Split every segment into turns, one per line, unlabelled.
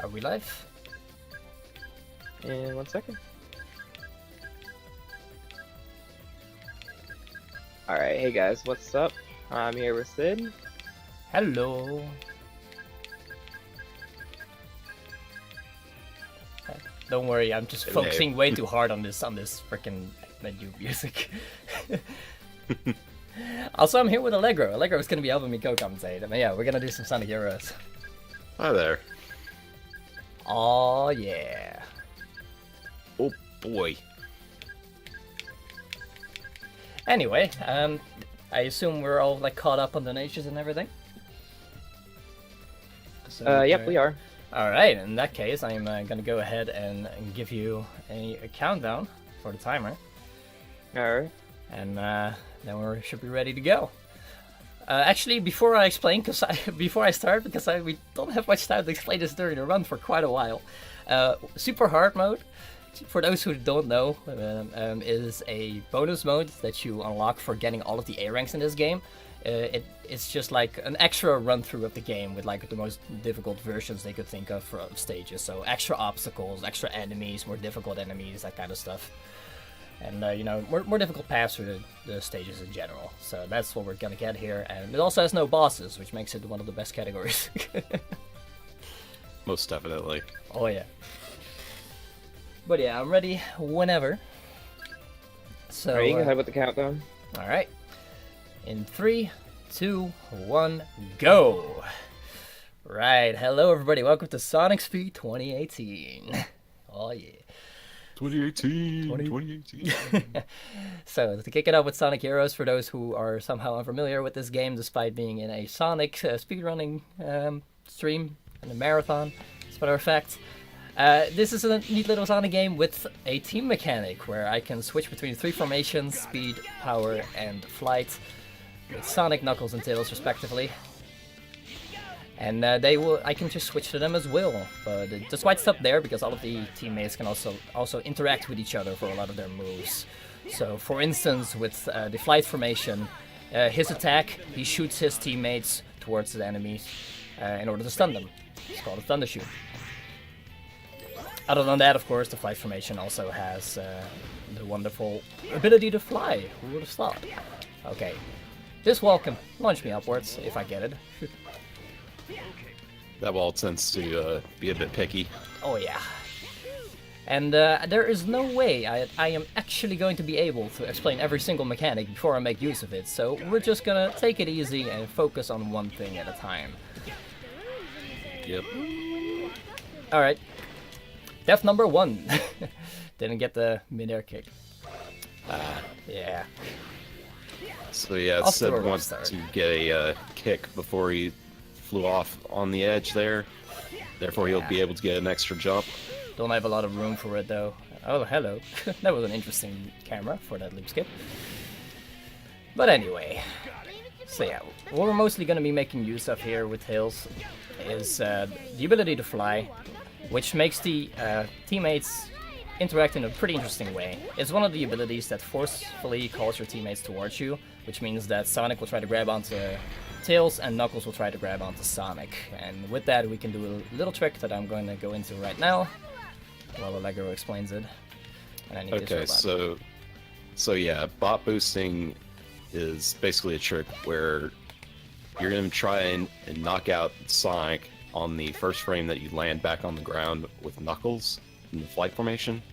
Are we live?
In 1 second. Alright, hey guys, what's up? I'm here with Sid.
Hello. Don't worry, I'm just focusing way too hard on this freaking menu music. Also, I'm here with Allegro. Allegro is gonna be helping me co-commentate. I mean, yeah, we're gonna do some Sonic Heroes.
Hi there.
Oh yeah.
Oh boy.
Anyway, I assume we're all like caught up on donations and everything. So,
Yep, we are.
All right. In that case, I'm gonna go ahead and give you a countdown for the timer,
Alright.
and then we should be ready to go. Actually, before I explain, before I start, because we don't have much time to explain this during the run for quite a while. Super hard mode, for those who don't know, is a bonus mode that you unlock for getting all of the A ranks in this game. It's just like an extra run through of the game with like the most difficult versions they could think of for stages. So extra obstacles, extra enemies, more difficult enemies, that kind of stuff. And you know, more difficult paths through the stages in general. So that's what we're gonna get here. And it also has no bosses, which makes it one of the best categories.
Most definitely.
Oh yeah. But yeah, I'm ready whenever. So
Alright, you can go ahead with the countdown.
Alright. In 3, 2, 1, go! Right, hello everybody, welcome to Sonic Speed 2018. Oh yeah.
2018.
So, to kick it off with Sonic Heroes, for those who are somehow unfamiliar with this game, despite being in a Sonic speedrunning stream and a marathon, as a matter of fact, this is a neat little Sonic game with a team mechanic where I can switch between 3 formations, speed, power, and flight, with Sonic, Knuckles, and Tails respectively. And I can just switch to them as well, but just quite stop there because all of the teammates can also interact with each other for a lot of their moves. So, for instance, with the flight formation, his attack, he shoots his teammates towards the enemies in order to stun them. It's called a Thunder Shoot. Other than that, of course, the flight formation also has the wonderful ability to fly. Who would have thought? Okay, this wall can launch me upwards if I get it.
That wall tends to be a bit picky.
Oh yeah. And there is no way I am actually going to be able to explain every single mechanic before I make use of it, so we're just gonna take it easy and focus on one thing at a time.
Yep.
Alright. Death number 1. Didn't get the mid-air kick. Yeah.
So yeah,
Off to a
Sid
rough
wants
start.
to get a kick before he flew off on the edge there. Therefore, he'll be able to get an extra jump.
Don't have a lot of room for it though. Oh, hello. That was an interesting camera for that loop skip. But anyway. So yeah, what we're mostly going to be making use of here with Tails is the ability to fly, which makes the teammates interact in a pretty interesting way. It's one of the abilities that forcefully calls your teammates towards you, which means that Sonic will try to grab onto Tails and Knuckles will try to grab onto Sonic. And with that we can do a little trick that I'm going to go into right now, while Allegro explains it. And I need
Okay,
this robot.
so yeah, bot boosting is basically a trick where you're going to try and knock out Sonic on the first frame that you land back on the ground with Knuckles in the flight formation.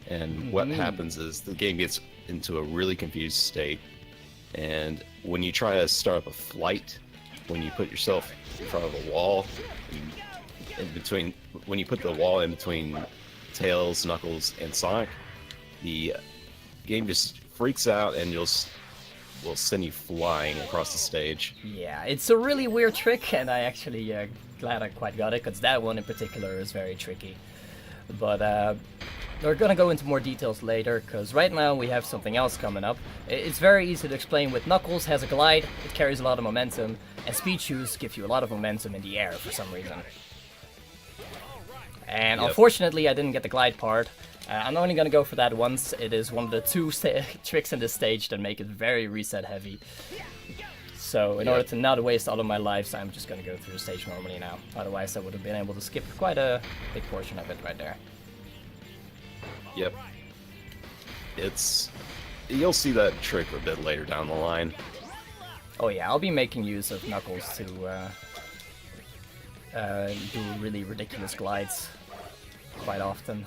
And what happens is the game gets into a really confused state. And when you try to start up a flight, when you put yourself in front of a wall, when you put the wall in between Tails, Knuckles, and Sonic, the game just freaks out and will send you flying across the stage.
Yeah, it's a really weird trick, and I actually glad I quite got it, because that one in particular is very tricky. But we're gonna go into more details later, because right now we have something else coming up. It's very easy to explain. With Knuckles, has a glide, it carries a lot of momentum, and speed shoes give you a lot of momentum in the air for some reason. And unfortunately I didn't get the glide part. I'm only gonna go for that once. It is one of the 2 tricks in this stage that make it very reset heavy. So in order to not waste all of my lives, I'm just gonna go through the stage normally now. Otherwise I would have been able to skip quite a big portion of it right there.
Yep. You'll see that trick a bit later down the line.
Oh yeah, I'll be making use of Knuckles to do really ridiculous glides quite often.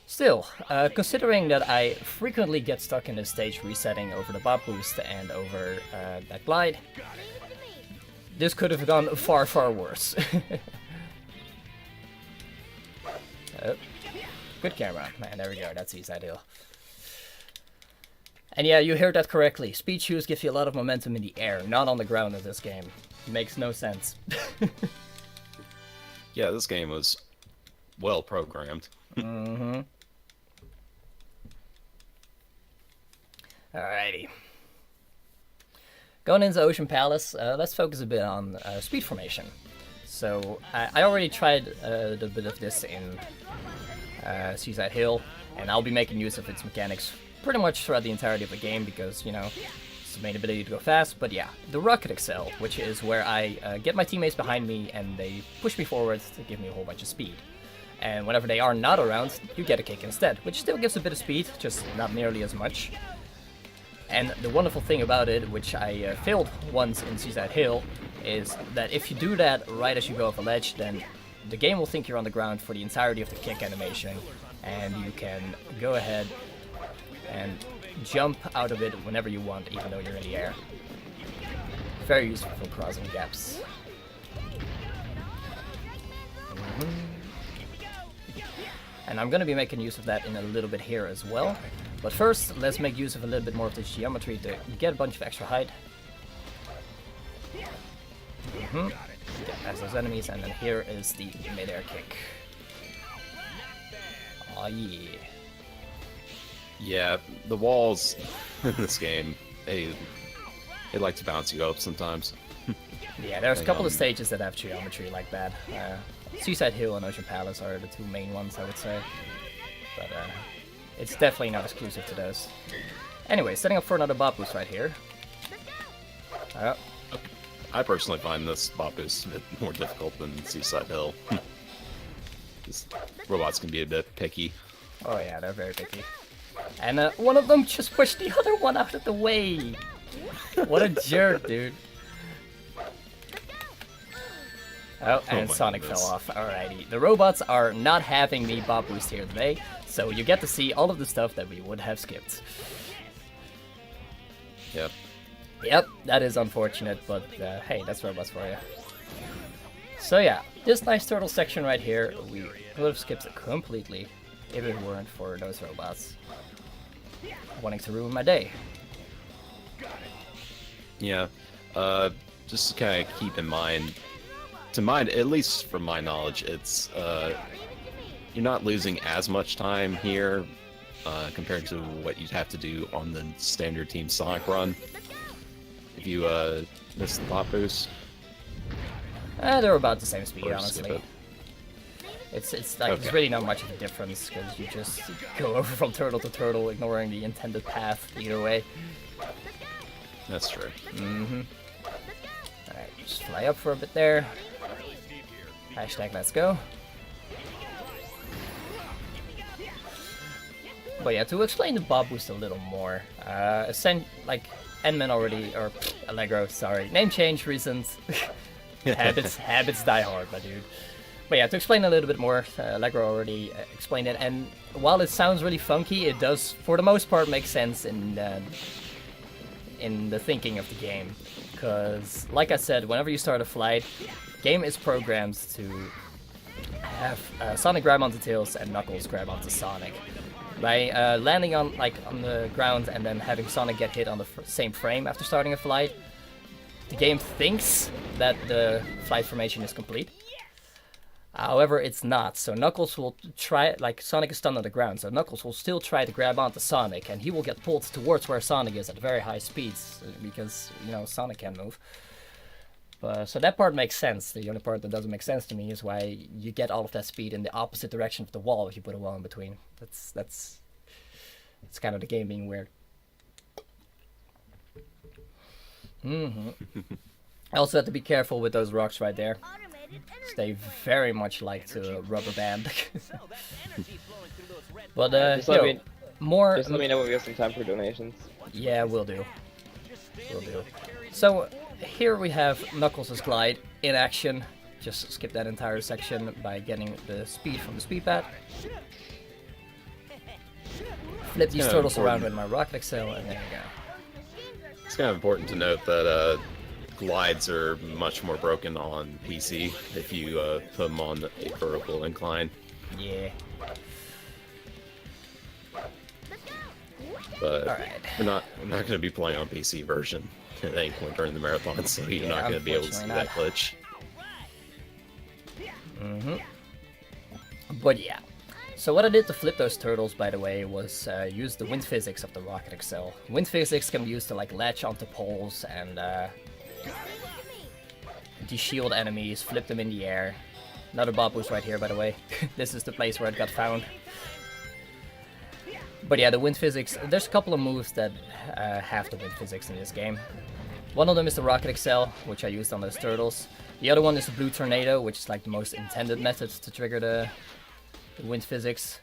Still, considering that I frequently get stuck in this stage resetting over the bot boost and over that glide, this could have gone far, far worse. Oh, good camera. Man, there we go, that's CriticalCyd Hill. And yeah, you heard that correctly. Speed shoes give you a lot of momentum in the air, not on the ground in this game. Makes no sense.
Yeah, this game was well programmed.
Mm-hmm. Alrighty. Going into Ocean Palace, let's focus a bit on speed formation. So, I already tried a little bit of this in CriticalCyd Hill, and I'll be making use of its mechanics pretty much throughout the entirety of the game because, you know, it's the main ability to go fast. But yeah, the Rocket Excel, which is where I get my teammates behind me and they push me forward to give me a whole bunch of speed. And whenever they are not around, you get a kick instead, which still gives a bit of speed, just not nearly as much. And the wonderful thing about it, which I failed once in CriticalCyd Hill, is that if you do that right as you go off a ledge, then the game will think you're on the ground for the entirety of the kick animation, and you can go ahead and jump out of it whenever you want, even though you're in the air. Very useful for crossing gaps. And I'm going to be making use of that in a little bit here as well. But first, let's make use of a little bit more of this geometry to get a bunch of extra height. Get past those enemies, and then here is the mid-air kick. Aw, yeah.
Yeah, the walls in this game, they like to bounce you up sometimes.
Yeah, there's a couple of stages that have geometry like that. CriticalCyd Hill and Ocean Palace are the two main ones, I would say. But it's definitely not exclusive to those. Anyway, setting up for another bot boost right here.
I personally find this bot boost a bit more difficult than CriticalCyd Hill. These robots can be a bit picky.
Oh yeah, they're very picky. And one of them just pushed the other one out of the way. What a jerk, dude. Oh, and Sonic
goodness.
fell off. Alrighty. The robots are not having the bot boost here today, so you get to see all of the stuff that we would have skipped.
Yep.
Yep, that is unfortunate, but hey, that's robots for you. So yeah, this nice turtle section right here, we could have skipped it completely if it weren't for those robots wanting to ruin my day.
Yeah. Just to kind of keep in mind, at least from my knowledge, it's you're not losing as much time here compared to what you'd have to do on the standard Team Sonic run. If you miss the bot boost.
They're about the same speed,
Or skip
honestly.
it.
It's like
Okay.
there's really not much of a difference because you just go over from turtle to turtle, ignoring the intended path either way.
That's true.
Alright, just fly up for a bit there. Hashtag let's go. But yeah, to explain the bot boost a little more, like Enman already, or Allegro, sorry, name change reasons. habits die hard, my dude. But yeah, to explain a little bit more, Allegro already explained it, and while it sounds really funky, it does, for the most part, make sense in the thinking of the game. Because, like I said, whenever you start a flight, the game is programmed to have Sonic grab onto Tails and Knuckles grab onto Sonic. By landing on the ground and then having Sonic get hit on the same frame after starting a flight, the game thinks that the flight formation is complete. However, it's not. So Knuckles will try, Sonic is stunned on the ground, so Knuckles will still try to grab onto Sonic, and he will get pulled towards where Sonic is at very high speeds, because, you know, Sonic can move. So that part makes sense. The only part that doesn't make sense to me is why you get all of that speed in the opposite direction of the wall if you put a wall in between. That's kind of the game being weird. Mm-hmm. I also have to be careful with those rocks right there. They very much like to rubber band. But
Just let me
more.
just let me know when we have some time for donations.
Yeah, will do. Will do. So here we have Knuckles' glide in action. Just skip that entire section by getting the speed from the speed pad. Flip these turtles around with my rocket excel, and there you go.
It's kind of important to note that glides are much more broken on PC if you put them on a vertical incline.
Yeah.
But
Alright.
we're not going to be playing on PC version at any point during the marathon, so you're not going to be able to see that glitch.
But yeah. So what I did to flip those turtles, by the way, was use the wind physics of the rocket excel. Wind physics can be used to like latch onto poles and de-shield enemies, flip them in the air. Another bot boost right here, by the way. This is the place where it got found. But yeah, the wind physics, there's a couple of moves that have the wind physics in this game. One of them is the rocket excel, which I used on those turtles. The other one is the blue tornado, which is like the most intended method to trigger the wind physics.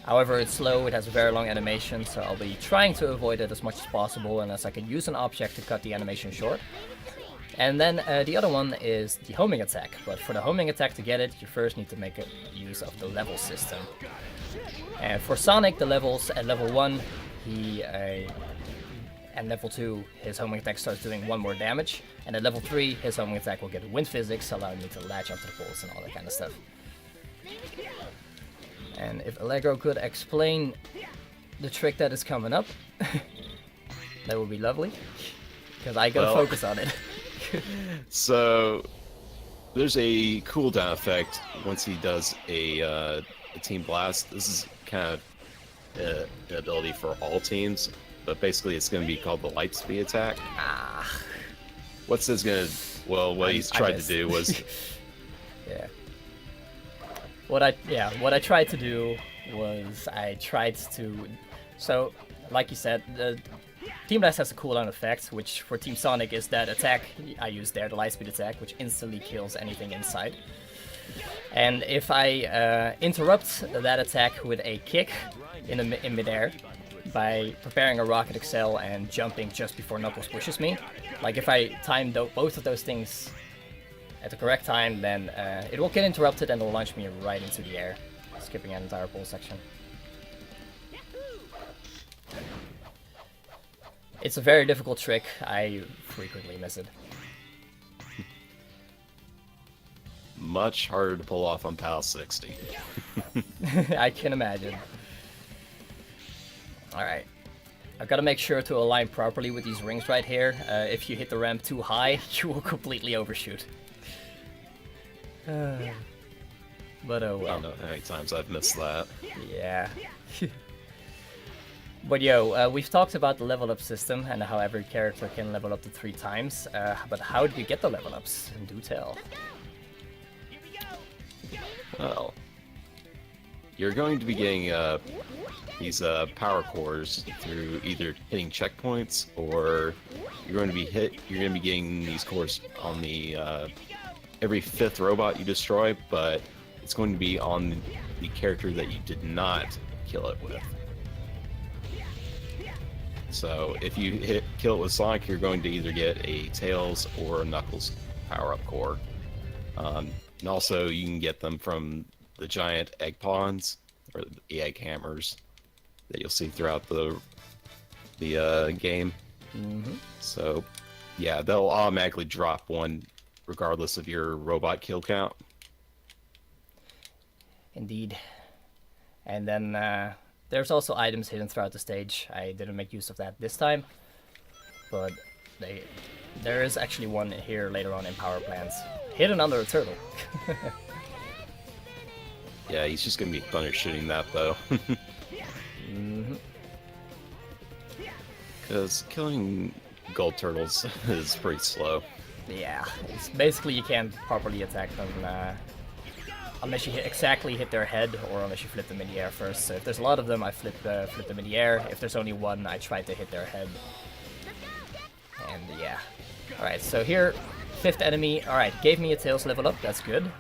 However, it's slow, it has a very long animation, so I'll be trying to avoid it as much as possible, unless I can use an object to cut the animation short. And then the other one is the homing attack, but for the homing attack to get it, you first need to make use of the level system. And for Sonic, the levels at level 1, and level 2, his homing attack starts doing 1 more damage, and at level 3, his homing attack will get wind physics, allowing me to latch onto the poles and all that kind of stuff. And if Allegro could explain the trick that is coming up, that would be lovely, because I gotta focus on it.
So there's a cooldown effect once he does a team blast. This is kind of an ability for all teams, but basically it's going to be called the light speed attack. What's this going to... Well, what he's tried to do was...
Yeah. What I tried to do was so, like you said, the Team Blast has a cooldown effect, which for Team Sonic is that attack I used there, the Lightspeed attack, which instantly kills anything inside. And if I interrupt that attack with a kick in midair by preparing a rocket excel and jumping just before Knuckles pushes me, like if I time both of those things at the correct time, then it will get interrupted and it'll launch me right into the air, skipping an entire pole section. It's a very difficult trick. I frequently miss it.
Much harder to pull off on PAL 60.
I can imagine. Alright. I've got to make sure to align properly with these rings right here. If you hit the ramp too high, you will completely overshoot. But oh well.
I don't know how many times I've missed that.
Yeah. But yo, we've talked about the level up system and how every character can level up to 3 times. But how do you get the level ups? Do tell.
Well, you're going to be getting these power cores through either hitting checkpoints, or you're going to be getting these cores on the every 5th robot you destroy, but it's going to be on the character that you did not kill it with. So if you kill it with Sonic, you're going to either get a Tails or a Knuckles power-up core. And also, you can get them from the giant egg pawns, or the egg hammers, that you'll see throughout the game.
Mm-hmm.
So, yeah, they'll automatically drop one regardless of your robot kill count.
Indeed. And then there's also items hidden throughout the stage. I didn't make use of that this time, but there is actually one here later on in power plants, hidden under a turtle.
Yeah, he's just gonna be thunder shooting that though.
Mm-hmm.
Because killing gold turtles is pretty slow.
Yeah, it's basically you can't properly attack them unless you exactly hit their head, or unless you flip them in the air first. So if there's a lot of them, I flip them in the air. If there's only one, I try to hit their head. And yeah. Alright, so here, 5th enemy. Alright, gave me a Tails level up, that's good.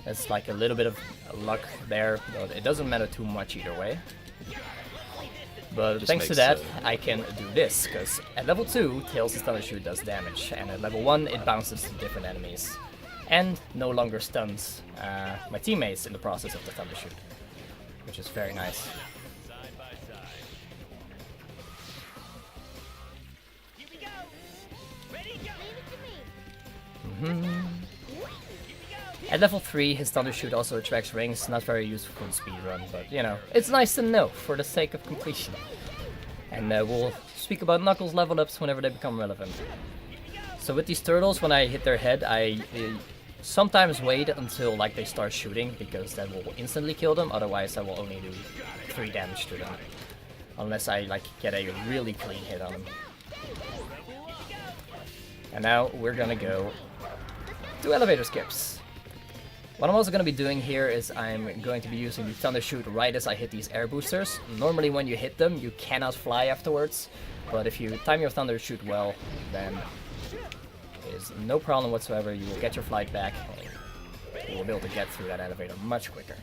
That's like a little bit of luck there, but it doesn't matter too much either way. But
Just
thanks to
makes,
that, I can do this, because at level 2, Tails' Thunder Shoot does damage, and at level 1, it bounces to different enemies. And no longer stuns my teammates in the process of the Thunder Shoot, which is very nice. At level 3, his Thunder Shoot also attracts rings, not very useful for the speedrun, but you know, it's nice to know for the sake of completion. And we'll speak about Knuckles level ups whenever they become relevant. So with these turtles, when I hit their head, I sometimes wait until like they start shooting, because that will instantly kill them, otherwise I will only do 3 damage to them. Unless I like get a really clean hit on them. And now we're gonna go do elevator skips. What I'm also going to be doing here is I'm going to be using the Thunder Shoot right as I hit these air boosters. Normally when you hit them, you cannot fly afterwards, but if you time your Thunder Shoot well, then there's no problem whatsoever. You will get your flight back, and you will be able to get through that elevator much quicker.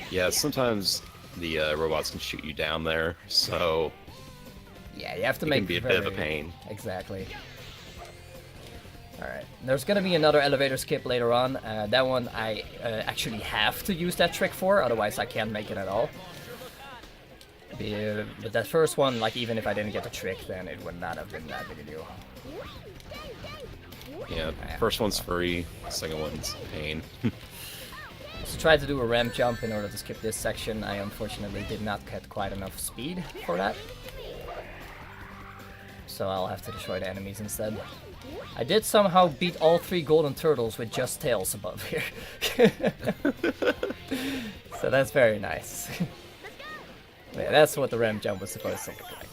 Yeah, sometimes the robots can shoot you down there, so
Yeah, you have to
it
make
can be a bit of a pain.
Exactly. Alright, there's gonna be another elevator skip later on. That one I actually have to use that trick for, otherwise I can't make it at all. But that first one, like even if I didn't get the trick, then it would not have been that big a deal.
Yeah, first one's free, second one's a pain.
So try to do a ramp jump in order to skip this section. I unfortunately did not get quite enough speed for that. So I'll have to destroy the enemies instead. I did somehow beat all 3 golden turtles with just tails above here. So that's very nice. Yeah, that's what the ramp jump was supposed to look like.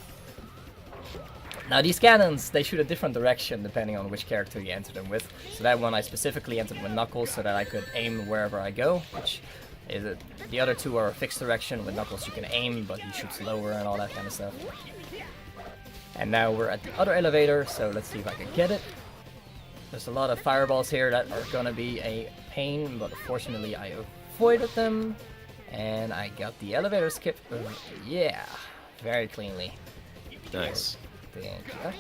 Now these cannons, they shoot a different direction depending on which character you enter them with. So that one I specifically entered with Knuckles so that I could aim wherever I go, which is the other 2 are a fixed direction. With Knuckles you can aim, but he shoots lower and all that kind of stuff. And now we're at the other elevator, so let's see if I can get it. There's a lot of fireballs here that are gonna be a pain, but fortunately I avoided them. And I got the elevator skip. Yeah, very cleanly.
Nice.
Thank you.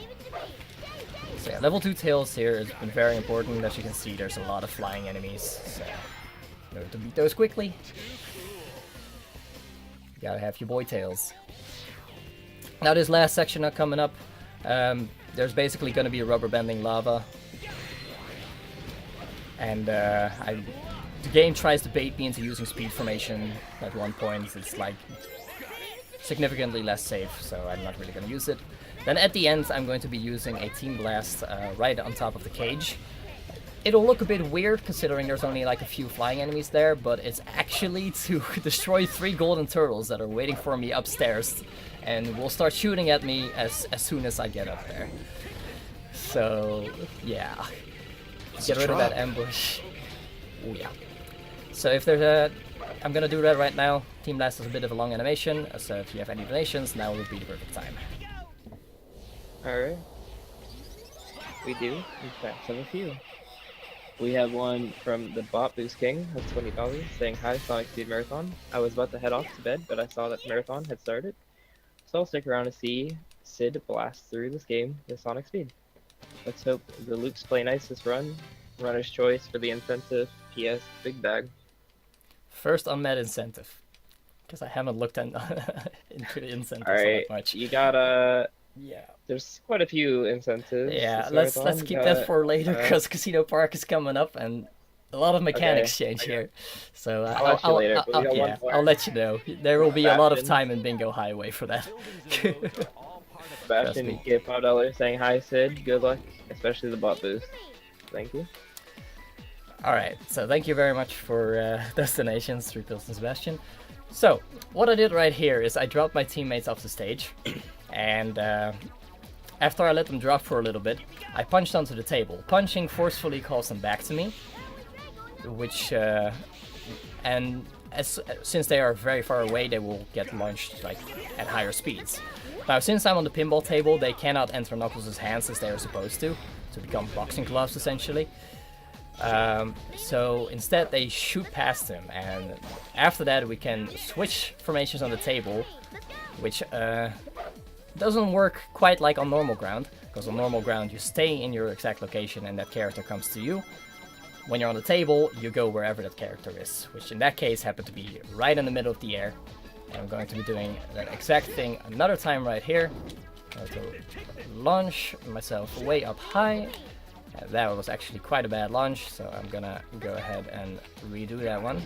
So yeah, level 2 Tails here has been very important. As you can see, there's a lot of flying enemies, so in order to beat those quickly, you gotta have your boy Tails. Now this last section coming up, there's basically going to be rubber banding lava, and the game tries to bait me into using speed formation at one point. It's like significantly less safe, so I'm not really going to use it. Then at the end I'm going to be using a Team Blast right on top of the cage. It'll look a bit weird considering there's only like a few flying enemies there, but it's actually to destroy 3 golden turtles that are waiting for me upstairs and will start shooting at me as soon as I get up there. So yeah, get rid of that ambush. Oh yeah. So if there's a, I'm gonna do that right now. Team Blast is a bit of a long animation, so if you have any donations, now would be the perfect time.
Alright. We do, in fact, have a few. We have one from the Bot Boost King of $20 saying, "Hi, CriticalCyd Marathon. I was about to head off to bed, but I saw that marathon had started. So I'll stick around to see Cyd blast through this game with Sonic speed. Let's hope the loops play nice this run. Runner's choice for the incentive. PS, big bag."
First unmet incentive, because I haven't looked into the incentives
Alright,
that much.
you gotta...
Yeah.
There's quite a few incentives.
Yeah,
this
let's
marathon.
keep that for later, because Casino Park is coming up and a lot of mechanics
Okay,
change here. So
I'll let you later, but we got one more.
I'll let you know. There will be a lot of
Bastion.
time in Bingo Highway for that.
Bastion
me.
gave $5 saying, "Hi Cyd, good luck, especially the bot boost." Thank you.
Alright, so thank you very much for those donations, 3 Pills and Sebastian. So, what I did right here is I dropped my teammates off the stage, and after I let them drop for a little bit, I punched onto the table. Punching forcefully calls them back to me, which, since they are very far away, they will get launched like at higher speeds. Now, since I'm on the pinball table, they cannot enter Knuckles' hands as they are supposed to become boxing gloves, essentially. So instead, they shoot past him, and after that, we can switch formations on the table, which doesn't work quite like on normal ground, because on normal ground, you stay in your exact location and that character comes to you. When you're on the table, you go wherever that character is, which in that case happened to be right in the middle of the air. And I'm going to be doing that exact thing another time right here. I'm going to launch myself way up high. And that was actually quite a bad launch, so I'm gonna go ahead and redo that one.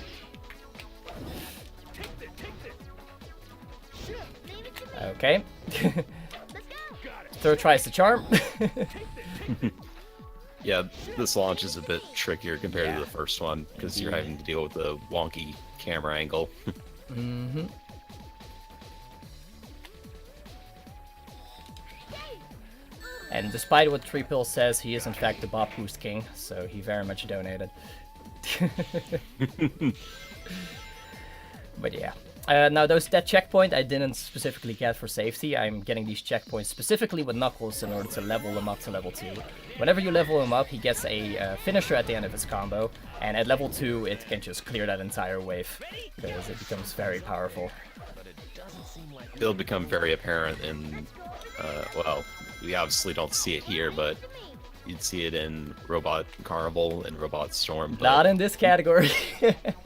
Okay. Third tries the charm.
Yeah, this launch is a bit trickier compared to the first one, because you're having to deal with the wonky camera angle.
Mm-hmm. And despite what Three Pill says, he is in fact the Bob Boost King, so he very much donated. But yeah. Now that checkpoint I didn't specifically get for safety. I'm getting these checkpoints specifically with Knuckles in order to level him up to level 2. Whenever you level him up, he gets a finisher at the end of his combo, and at level 2 it can just clear that entire wave, because it becomes very powerful.
It'll become very apparent in, well, we obviously don't see it here, but you'd see it in Robot Carnival and Robot Storm.
Not in this category.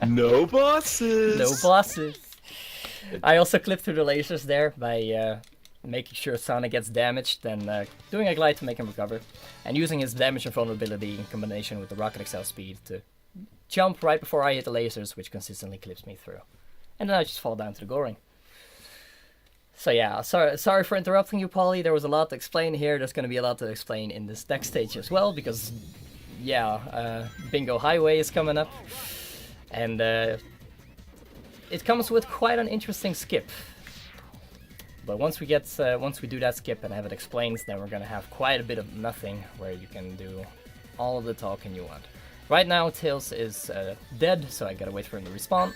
No bosses!
No bosses. I also clipped through the lasers there by making sure Sonic gets damaged, then doing a glide to make him recover, and using his damage and vulnerability in combination with the Rocket Excel speed to jump right before I hit the lasers, which consistently clips me through. And then I just fall down to the goring. So yeah, sorry for interrupting you, Polly. There was a lot to explain here. There's going to be a lot to explain in this next stage as well, because, yeah, Bingo Highway is coming up. And it comes with quite an interesting skip. But once we do that skip and have it explained, then we're going to have quite a bit of nothing, where you can do all of the talking you want. Right now, Tails is dead, so I gotta wait for him to respawn.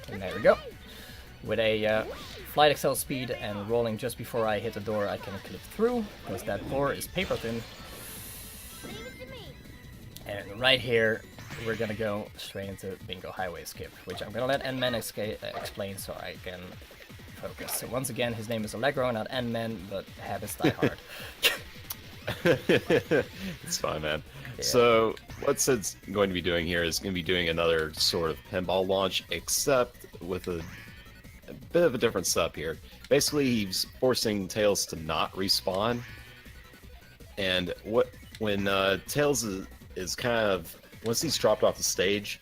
And there we go. With a flight excel speed and rolling just before I hit the door, I can clip through, because that door is paper thin. And right here, we're gonna go straight into Bingo Highway skip, which I'm gonna let N-Man explain so I can focus. So once again, his name is Allegro, not N-Man, but habits die hard.
It's fine, man. Yeah. So what Cyd's going to be doing here is going to be doing another sort of pinball launch, except with a bit of a different setup here. Basically, he's forcing Tails to not respawn, and when Tails is kind of, once he's dropped off the stage,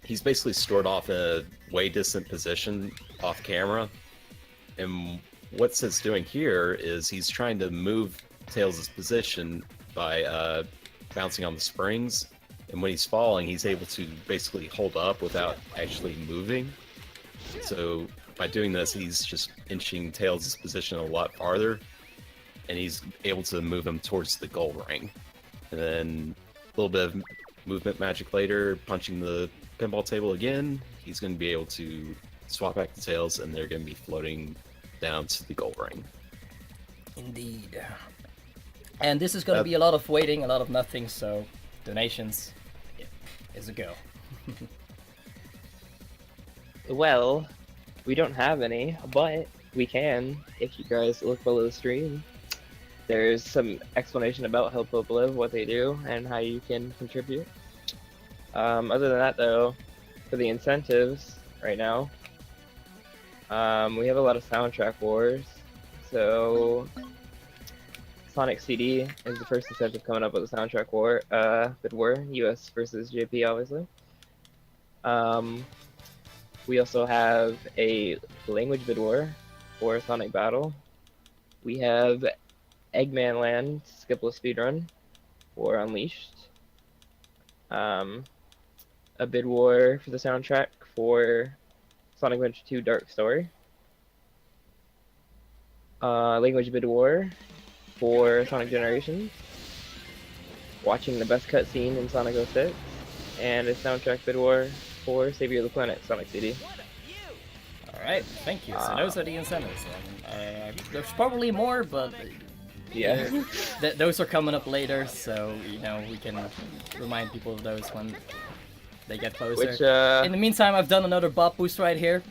he's basically stored off in a way distant position off camera, and what Cyd's doing here is he's trying to move Tails' position by bouncing on the springs, and when he's falling, he's able to basically hold up without actually moving. So by doing this, he's just inching Tails' position a lot farther, and he's able to move him towards the goal ring. And then a little bit of movement magic later, punching the pinball table again, he's going to be able to swap back to Tails, and they're going to be floating down to the goal ring.
Indeed. And this is going to be a lot of waiting, a lot of nothing, so donations is a go.
Well, we don't have any, but we can if you guys look below the stream. There's some explanation about Help Hope Live, what they do, and how you can contribute. Other than that, though, for the incentives right now, we have a lot of soundtrack wars. So Sonic CD is the first incentive coming up with the soundtrack war, bid war, US versus JP, obviously. We also have a language bid war for Sonic Battle. We have Eggman Land skipless speedrun for Unleashed. A bid war for the soundtrack for Sonic Adventure 2 Dark Story. Language bid war for Sonic Generations. Watching the best cutscene in Sonic 06. And a soundtrack bid war for Savior of the Planet Sonic CD.
Alright, thank you. So those are the incentives. There's probably more, but
Yeah.
those are coming up later, so you know we can remind people of those when they get closer.
Which,
In the meantime, I've done another bot boost right here,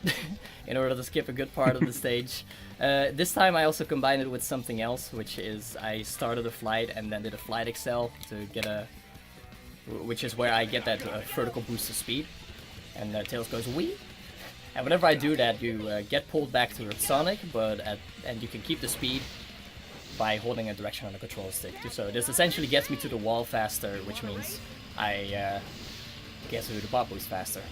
in order to skip a good part of the stage. This time I also combined it with something else, which is I started a flight and then did a flight excel to get which is where I get that vertical boost of speed, and Tails goes wee. And whenever I do that, you get pulled back to Sonic, and you can keep the speed by holding a direction on the control stick. So this essentially gets me to the wall faster, which means I get to do the bot boost faster.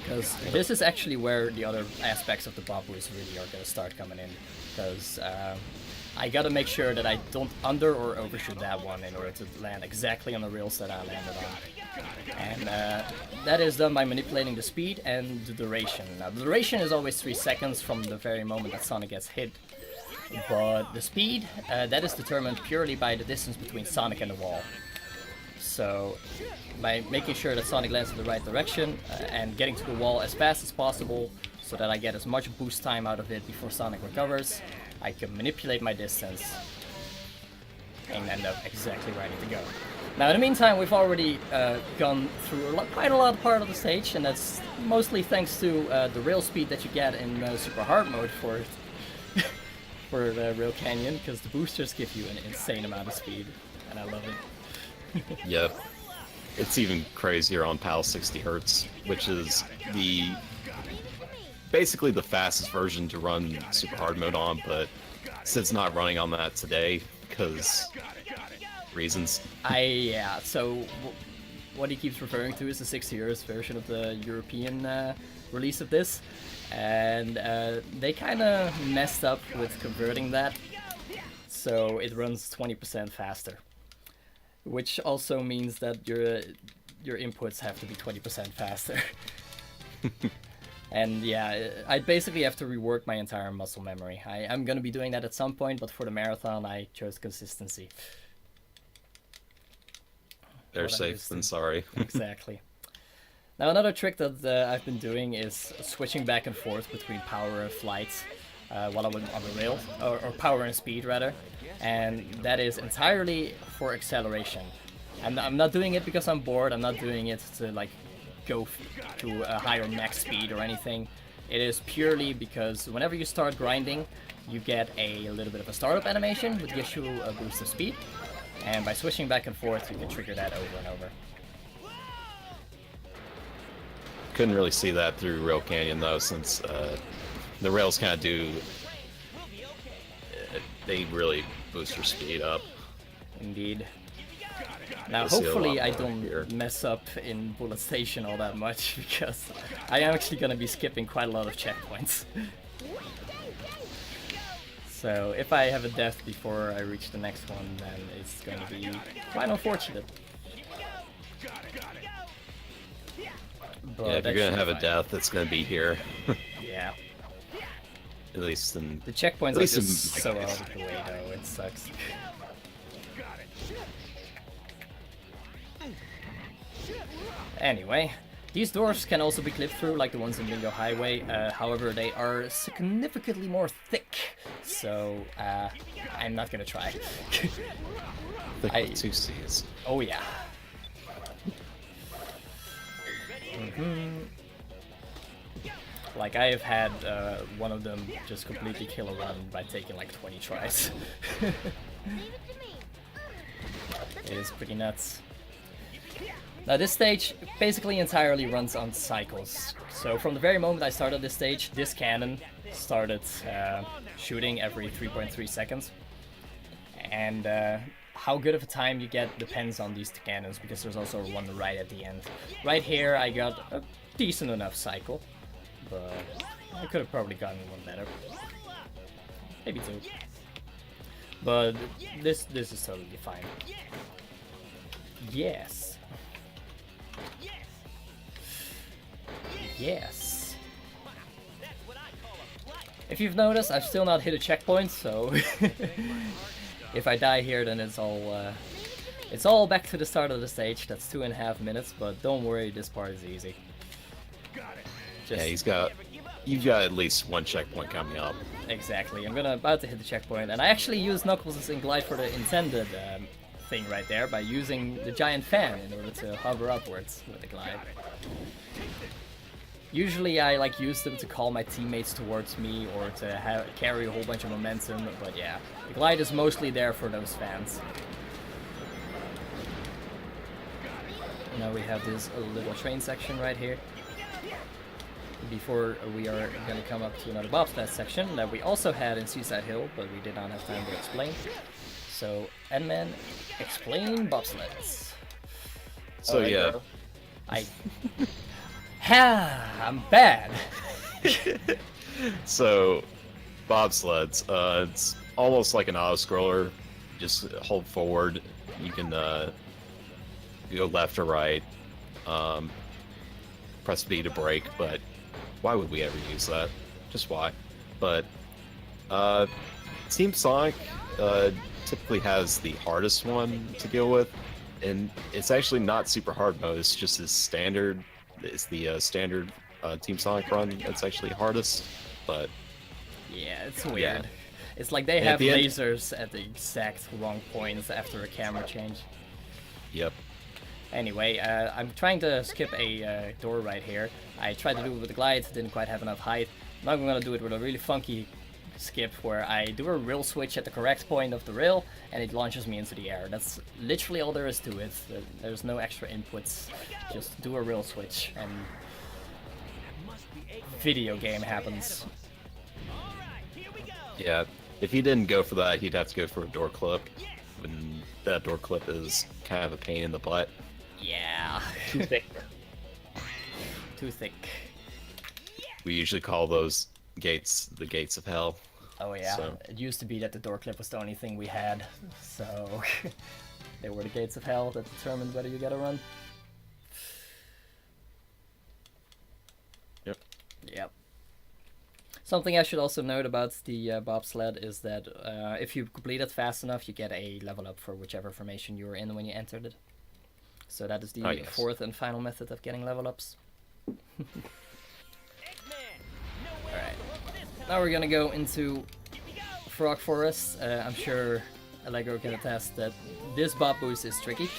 Because this is actually where the other aspects of the bot boost really are going to start coming in. Because I gotta make sure that I don't under or overshoot that one in order to land exactly on the rails that I landed on. And that is done by manipulating the speed and the duration. Now the duration is always 3 seconds from the very moment that Sonic gets hit. But the speed, that is determined purely by the distance between Sonic and the wall. So by making sure that Sonic lands in the right direction and getting to the wall as fast as possible so that I get as much boost time out of it before Sonic recovers, I can manipulate my distance and end up exactly where I need to go. Now in the meantime, we've already gone through quite a lot of part of the stage, and that's mostly thanks to the rail speed that you get in super hard mode for for the Rail Canyon, because the boosters give you an insane amount of speed, and I love it.
Yep. It's even crazier on PAL 60 Hz, which is basically the fastest version to run super hard mode on, but since not running on that today because reasons.
Yeah, so what he keeps referring to is the 60 Hz version of the European release of this, and they kind of messed up with converting that, so it runs 20% faster, which also means that your inputs have to be 20% faster. And yeah, I basically have to rework my entire muscle memory. I'm gonna be doing that at some point, but for the marathon I chose consistency.
Better safe than sorry.
Exactly. Now another trick that I've been doing is switching back and forth between power and flight while I'm on the rail, or power and speed rather, and that is entirely for acceleration. I'm not doing it because I'm bored, I'm not doing it to like go to a higher max speed or anything. It is purely because whenever you start grinding, you get a little bit of a startup animation which gives you a boost of speed, and by switching back and forth you can trigger that over and over.
Couldn't really see that through Rail Canyon though, since the rails kind of do, they really boost your speed up.
Indeed. Now
You'll see a
hopefully
lot
I
more
don't
here.
mess up in Bullet Station all that much, because I am actually going to be skipping quite a lot of checkpoints. So if I have a death before I reach the next one, then it's going to be quite unfortunate. But
Yeah, if
that
you're gonna
should
have
be
a
fine.
death, it's gonna be here.
Yeah.
At least in
The checkpoints
At
are
least in
just
my
so
case.
out of the way though, it sucks. Anyway, these doors can also be clipped through like the ones in Bingo Highway, however they are significantly more thick, so I'm not gonna try.
thick
I-
with 2 C's.
Oh yeah. Like I have had one of them just completely kill a run by taking like 20 tries. It is pretty nuts. Now this stage basically entirely runs on cycles. So from the very moment I started this stage, this cannon started shooting every 3.3 seconds. And how good of a time you get depends on these cannons, because there's also one right at the end. Right here I got a decent enough cycle, but I could have probably gotten one better. Maybe 2. But this is totally fine. Yes. Yes. If you've noticed, I've still not hit a checkpoint, so if I die here, then it's all back to the start of the stage. That's 2.5 minutes, but don't worry, this part is easy.
Yeah, he's got you've got at least one checkpoint coming up.
Exactly. I'm about to hit the checkpoint, and I actually used Knuckles and Glide for the intended thing right there by using the giant fan in order to hover upwards with the Glide. Usually I like use them to call my teammates towards me or to carry a whole bunch of momentum, but yeah, the Glide is mostly there for those fans. Now we have this little train section right here. Before we are going to come up to another bobsled section that we also had in Seaside Hill, but we did not have time to explain. So, Endman, explain bobsleds.
So yeah,
I'm bad.
so bobsleds, it's almost like an auto-scroller. Just hold forward. You can go left or right. Press B to brake, but why would we ever use that? Just why? But Team Sonic typically has the hardest one to deal with, and it's actually not super hard mode. It's just as standard. It's the standard Team Sonic run that's actually hardest. But
yeah, it's weird.
Yeah.
It's like they
And
have
at the end-
lasers at the exact wrong points after a camera change.
Yep.
Anyway, I'm trying to skip a door right here. I tried to do it with the Glide, didn't quite have enough height. Now I'm gonna do it with a really funky skip where I do a rail switch at the correct point of the rail and it launches me into the air. That's literally all there is to it. There's no extra inputs. Just do a rail switch and video game happens.
Yeah. If he didn't go for that, he'd have to go for a door clip. And that door clip is kind of a pain in the butt.
Yeah.
Too thick.
Too thick.
We usually call those gates the gates of hell.
Oh yeah,
So-
it used to be that the door clip was the only thing we had, so they were the gates of hell that determined whether you get a run.
Yep.
Yep. Something I should also note about the bobsled is that if you complete it fast enough, you get a level up for whichever formation you were in when you entered it. So that is the
Oh, yes.
fourth and final method of getting level ups. Alright, now we're gonna go into Frog Forest. I'm sure Allegro can attest that this bob boost is tricky.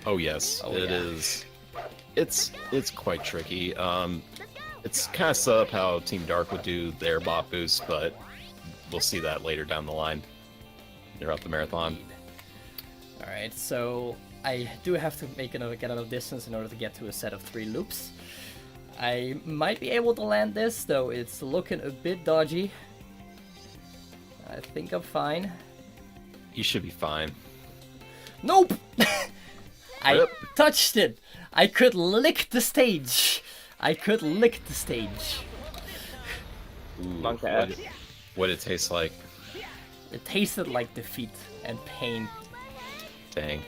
Oh yes,
Oh,
it
yeah.
is. It's quite tricky. It's kind of set up how Team Dark would do their bot boost, but we'll see that later down the line. Throughout the marathon.
Alright, so I do have to get enough distance in order to get to a set of 3 loops. I might be able to land this, though it's looking a bit dodgy. I think I'm fine.
You should be fine.
Nope! I
Rip.
touched it! I could lick the stage! I could lick the stage.
Ooh,
Monk
what,
ass.
what it tastes like.
It tasted like defeat and pain.
Dang.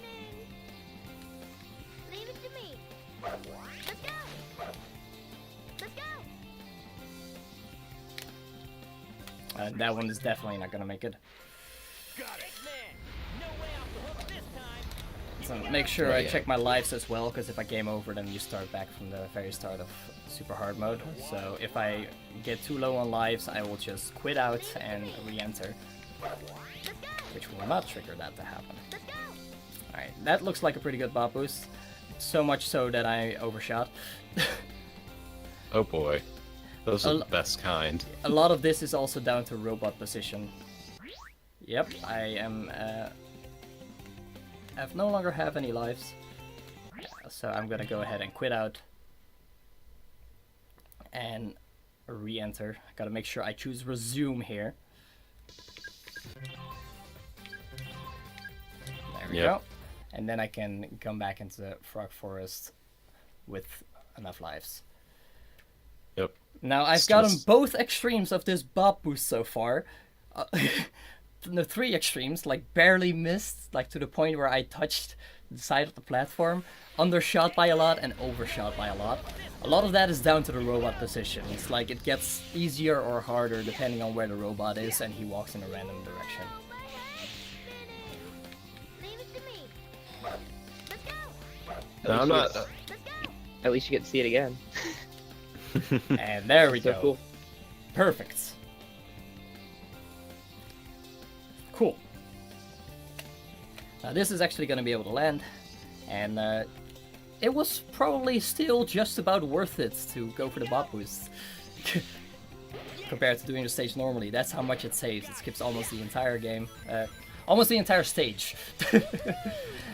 Leave it to me. Let's go. Let's go.
That one is definitely not gonna make it. So make sure
Oh,
I
yeah.
check my lives as well, because if I game over, then you start back from the very start of super hard mode. So if I get too low on lives, I will just quit out and re-enter, which will not trigger that to happen. Alright, that looks like a pretty good bot boost. So much so that I overshot.
Oh boy. Those are
A
the
lo-
best kind.
A lot of this is also down to robot position. Yep, I am. I no longer have any lives, so I'm gonna go ahead and quit out and re-enter. Gotta make sure I choose resume here. There we
Yep.
go, and then I can come back into Frog Forest with enough lives.
Yep.
Now I've
Still
gotten
s-
both extremes of this bob boost so far. The 3 extremes, like barely missed, like to the point where I touched the side of the platform, undershot by a lot and overshot by a lot. A lot of that is down to the robot position. It's like it gets easier or harder depending on where the robot is and he walks in a random direction.
Leave it to me. Let's go.
No, I'm not.
At least you get to see it again.
And there we
So
go.
cool.
Perfect. Cool. Now this is actually going to be able to land, and it was probably still just about worth it to go for the bot boost. Compared to doing the stage normally. That's how much it saves. It skips almost the entire game. Almost the entire stage.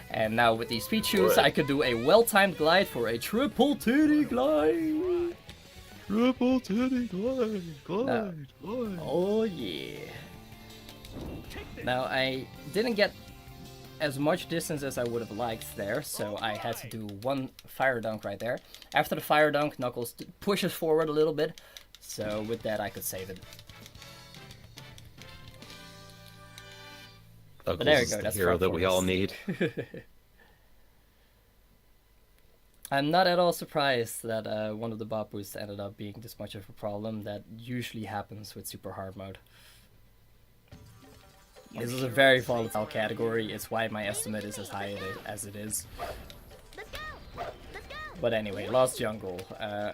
And now with these speed shoots, I could do a well-timed glide for a triple titty glide.
Triple titty glide, glide, glide.
Oh yeah. Now I didn't get as much distance as I would have liked there, so I had to do one fire dunk right there. After the fire dunk, Knuckles pushes forward a little bit, so with that I could save it.
Knuckles
there you
is
go,
the
that's
hero
front
that we all
focus.
need.
I'm not at all surprised that one of the bot boosts ended up being this much of a problem. That usually happens with super hard mode. This is a very volatile category, it's why my estimate is as high as it is.
Let's go! Let's go!
But anyway, Lost Jungle.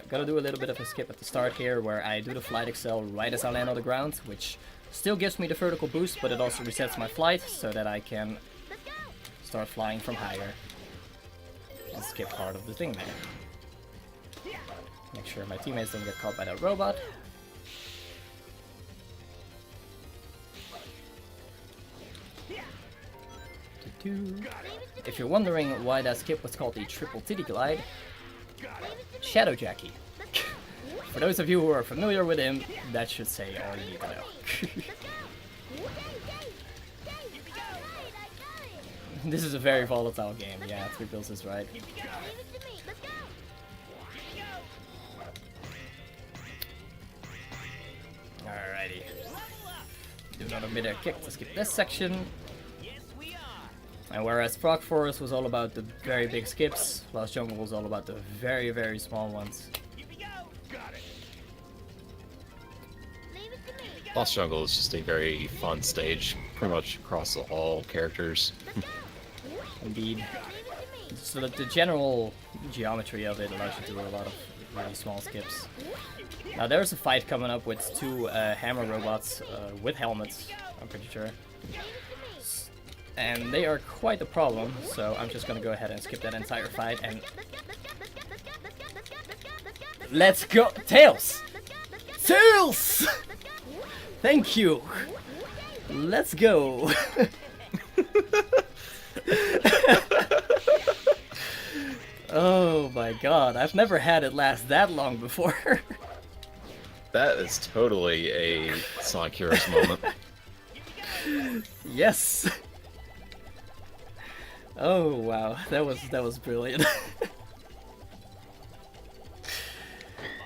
Gotta do a little bit of a skip at the start here, where I do the flight excel right as I land on the ground, which still gives me the vertical boost, but it also resets my flight, so that I can
Let's go!
start flying from higher. And skip part of the thing there. Make sure my teammates don't get caught by that robot. If you're wondering why that skip was called the triple titty glide, Shadow Jackie. For those of you who are familiar with him, that should say all you need to know. This is a very volatile game, yeah, 3 Bills is right.
Leave it to me! Let's go!
Alrighty. Do another mid-air kick to skip this section. And whereas Frog Forest was all about the very big skips, Lost Jungle was all about the very, very small ones.
Leave it to me!
Lost Jungle is just a very fun stage, pretty much across all characters.
Indeed.
Leave it to me!
So the general geometry of it allows you to do a lot of really small skips. Now there's a fight coming up with 2 hammer robots with helmets, I'm pretty sure. And they are quite a problem, so I'm just gonna go ahead and skip that entire fight and... Let's go! Tails! Tails! Thank you! Let's go! Oh my god, I've never had it last that long before.
That is totally a Sonic Heroes moment.
Yes! Oh wow, that was brilliant.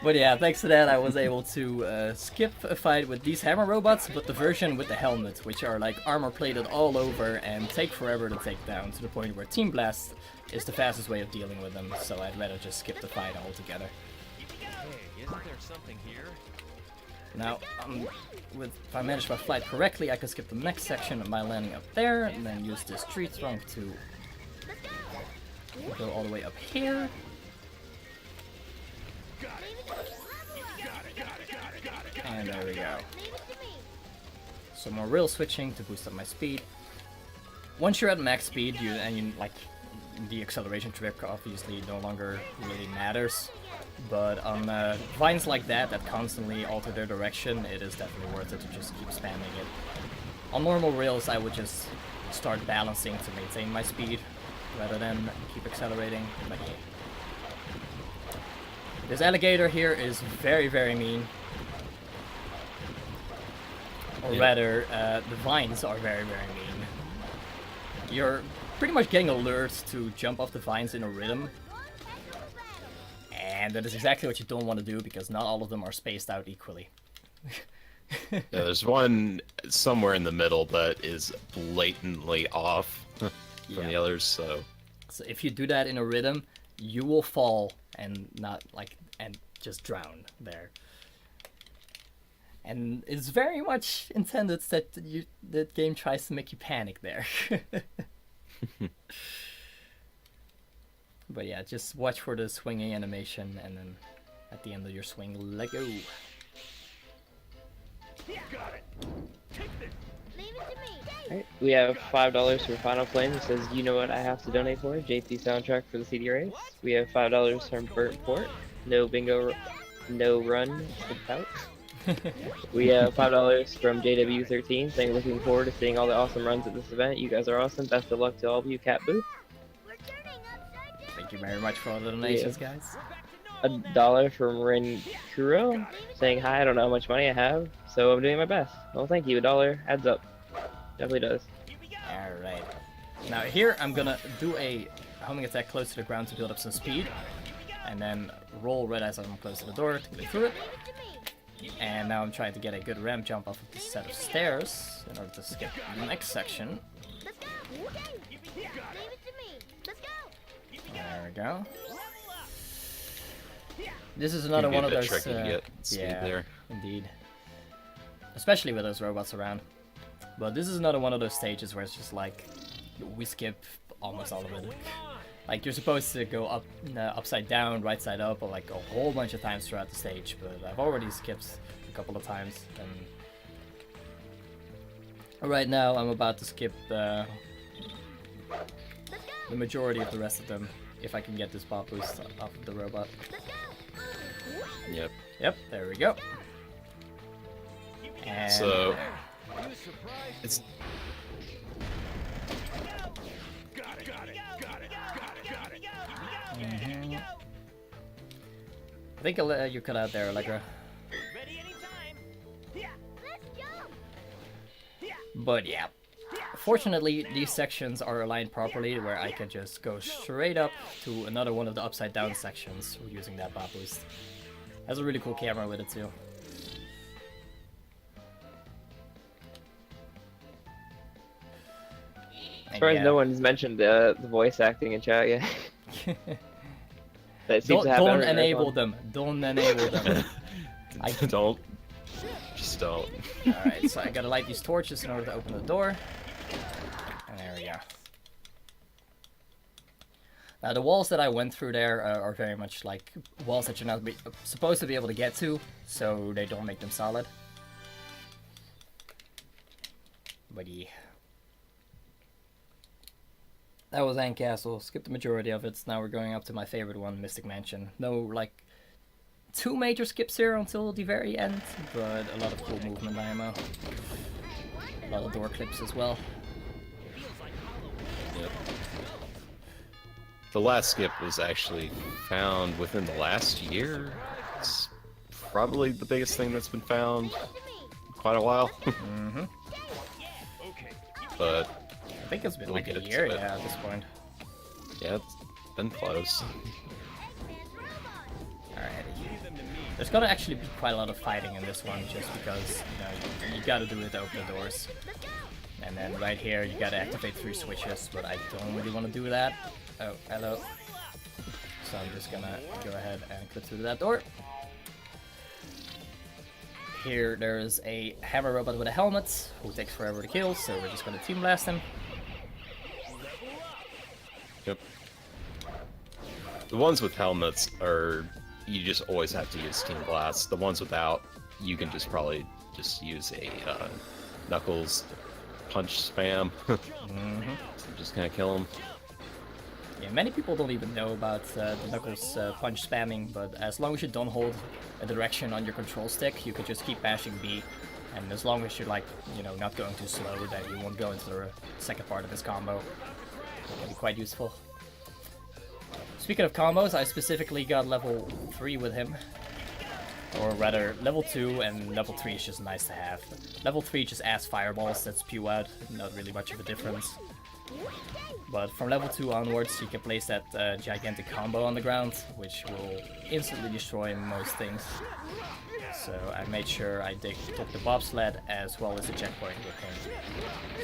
But yeah, thanks to that I was able to skip a fight with these hammer robots, but the version with the helmet, which are like armor plated all over and take forever to take down, to the point where Team Blast is the fastest way of dealing with them, so I'd rather just skip the fight altogether.
Hey, isn't there something here?
Now, if I manage my flight correctly, I can skip the next section by landing up there, and then use this tree trunk to go all the way up here. And there we go.
Leave it to me!
Some more rail switching to boost up my speed. Once you're at max speed, like the acceleration trick obviously no longer really matters. But on vines like that constantly alter their direction, it is definitely worth it to just keep spamming it. On normal rails, I would just start balancing to maintain my speed rather than keep accelerating. But yeah. This alligator here is very, very mean. Or
Yeah.
rather, the vines are very, very mean. You're pretty much getting alert to jump off the vines in a rhythm. And that is exactly what you don't want to do, because not all of them are spaced out equally.
Yeah, there's one somewhere in the middle that is blatantly off from
Yeah.
the others, so...
So if you do that in a rhythm, you will fall and just drown there. And it's very much intended that the game tries to make you panic there. But yeah, just watch for the swinging animation and then at the end of your swing. Let go.
Leave it to me.
Alright, we have $5 for Final Flame. It says, you know what I have to donate for? JP soundtrack for the CD race. We have $5 from Burnt Port. No bingo, no run without. We have $5 from JW13 saying, looking forward to seeing all the awesome runs at this event. You guys are awesome. Best of luck to all of you, Cat Boo.
We're turning upside down.
Thank you very much for all the donations, guys.
$1 from Ren Kuro saying, hi, I don't know how much money I have, so I'm doing my best. Well, thank you. $1 adds up. Definitely does.
Alright. Now here I'm gonna do a homing attack close to the ground to build up some speed. And then roll right as I'm close to the door to get through it. And now I'm trying to get a good ramp jump off of this set of stairs in order to skip the next section.
Let's go. Okay. Leave it to me. Let's go.
There we go. This is another one of those.
Tricky to get speed
yeah,
there.
indeed. Especially with those robots around. But this is another one of those stages where it's just like we skip almost all of it. Like you're supposed to go up, upside down, right side up, or like a whole bunch of times throughout the stage. But I've already skipped a couple of times, and right now I'm about to skip the majority of the rest of them if I can get this pop boost off of the robot.
Yep.
Yep, there we go. And
So it's
I think I'll let you cut out there, Allegra.
Ready anytime.
Let's jump.
But yeah, fortunately these sections are aligned properly where I can just go straight up to another one of the upside down sections using that pop boost. Has a really cool camera with it too.
As far as no one's mentioned the voice acting in chat yet. That seems to happen
Don't
every
enable
marathon.
them. Don't enable them.
don't. Just don't.
Alright, so I gotta light these torches in order to open the door. And there we go. Now the walls that I went through there are very much like walls that you're not supposed to be able to get to, so they don't make them solid. But yeah. That was Ant Castle. Skipped the majority of it. Now we're going up to my favorite one, Mystic Mansion. No, like, two major skips here until the very end, but a lot of cool movement ammo. A lot of door clips as well.
Yep. The last skip was actually found within the last year. It's probably the biggest thing that's been found in quite a while.
Mm-hmm.
But
I think it's been
We'll
like a
get to
year,
it.
yeah, at this point.
yeah, it's been close.
Alright. There's gonna actually be quite a lot of fighting in this one, just because, you know, you gotta do it to open the doors. And then right here, you gotta activate 3 switches, but I don't really want to do that. Oh, hello. So I'm just gonna go ahead and click through that door. Here, there's a hammer robot with a helmet, who takes forever to kill, so we're just gonna team blast him.
Yep. The ones with helmets are, you just always have to use Team Blast. The ones without, you can just probably just use a Knuckles punch spam. So just kind of kill them.
Yeah, many people don't even know about the Knuckles punch spamming, but as long as you don't hold a direction on your control stick, you can just keep mashing B, and as long as you're like, you know, not going too slow, then you won't go into the second part of this combo. It can be quite useful. Speaking of combos, I specifically got level 3 with him. Or rather, level 2 and level 3 is just nice to have. Level 3 just adds fireballs that spew out, not really much of a difference. But from level 2 onwards, you can place that gigantic combo on the ground, which will instantly destroy most things. So I made sure I took the bobsled as well as the checkpoint with him,